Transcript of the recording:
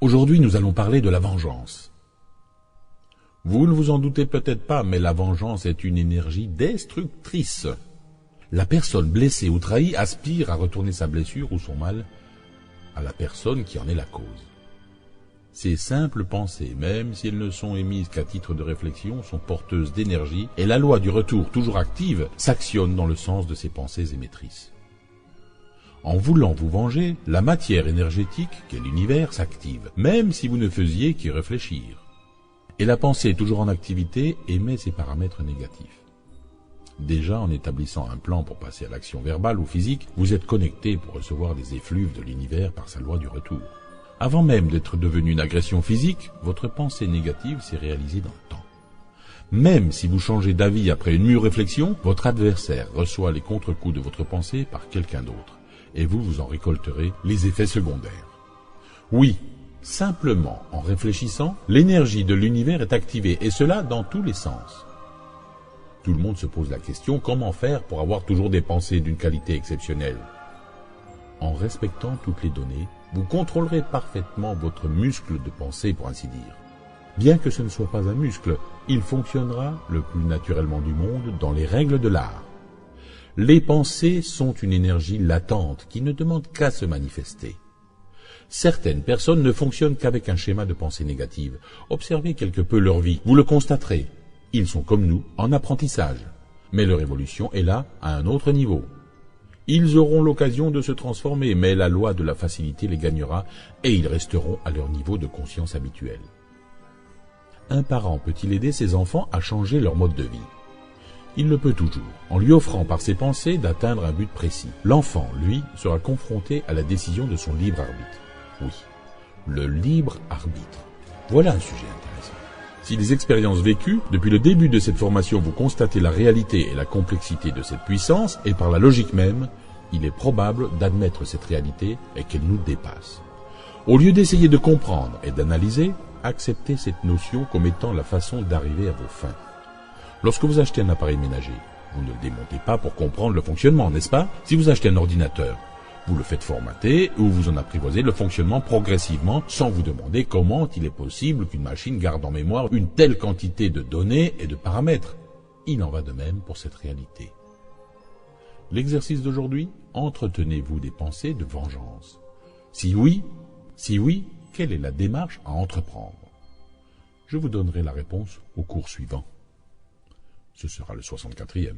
Aujourd'hui, nous allons parler de la vengeance. Vous ne vous en doutez peut-être pas, mais la vengeance est une énergie destructrice. La personne blessée ou trahie aspire à retourner sa blessure ou son mal à la personne qui en est la cause. Ces simples pensées, même si elles ne sont émises qu'à titre de réflexion, sont porteuses d'énergie et la loi du retour, toujours active, s'actionne dans le sens de ces pensées émettrices. En voulant vous venger, la matière énergétique, qu'est l'univers, s'active, même si vous ne faisiez qu'y réfléchir. Et la pensée, toujours en activité, émet ses paramètres négatifs. Déjà, en établissant un plan pour passer à l'action verbale ou physique, vous êtes connecté pour recevoir les effluves de l'univers par sa loi du retour. Avant même d'être devenu une agression physique, votre pensée négative s'est réalisée dans le temps. Même si vous changez d'avis après une mûre réflexion, votre adversaire reçoit les contre-coups de votre pensée par quelqu'un d'autre, et vous en récolterez les effets secondaires. Oui, simplement en réfléchissant, l'énergie de l'univers est activée, et cela dans tous les sens. Tout le monde se pose la question, comment faire pour avoir toujours des pensées d'une qualité exceptionnelle? En respectant toutes les données, vous contrôlerez parfaitement votre muscle de pensée, pour ainsi dire. Bien que ce ne soit pas un muscle, il fonctionnera le plus naturellement du monde dans les règles de l'art. Les pensées sont une énergie latente qui ne demande qu'à se manifester. Certaines personnes ne fonctionnent qu'avec un schéma de pensée négative. Observez quelque peu leur vie, vous le constaterez. Ils sont comme nous, en apprentissage. Mais leur évolution est là, à un autre niveau. Ils auront l'occasion de se transformer, mais la loi de la facilité les gagnera et ils resteront à leur niveau de conscience habituel. Un parent peut-il aider ses enfants à changer leur mode de vie? Il le peut toujours, en lui offrant par ses pensées d'atteindre un but précis. L'enfant, lui, sera confronté à la décision de son libre arbitre. Oui, le libre arbitre. Voilà un sujet intéressant. Si les expériences vécues, depuis le début de cette formation, vous constatez la réalité et la complexité de cette puissance, et par la logique même, il est probable d'admettre cette réalité et qu'elle nous dépasse. Au lieu d'essayer de comprendre et d'analyser, acceptez cette notion comme étant la façon d'arriver à vos fins. Lorsque vous achetez un appareil ménager, vous ne le démontez pas pour comprendre le fonctionnement, n'est-ce pas? Si vous achetez un ordinateur, vous le faites formater ou vous en apprivoisez le fonctionnement progressivement sans vous demander comment il est possible qu'une machine garde en mémoire une telle quantité de données et de paramètres. Il en va de même pour cette réalité. L'exercice d'aujourd'hui, entretenez-vous des pensées de vengeance. Si oui, quelle est la démarche à entreprendre? Je vous donnerai la réponse au cours suivant. Ce sera le 64e.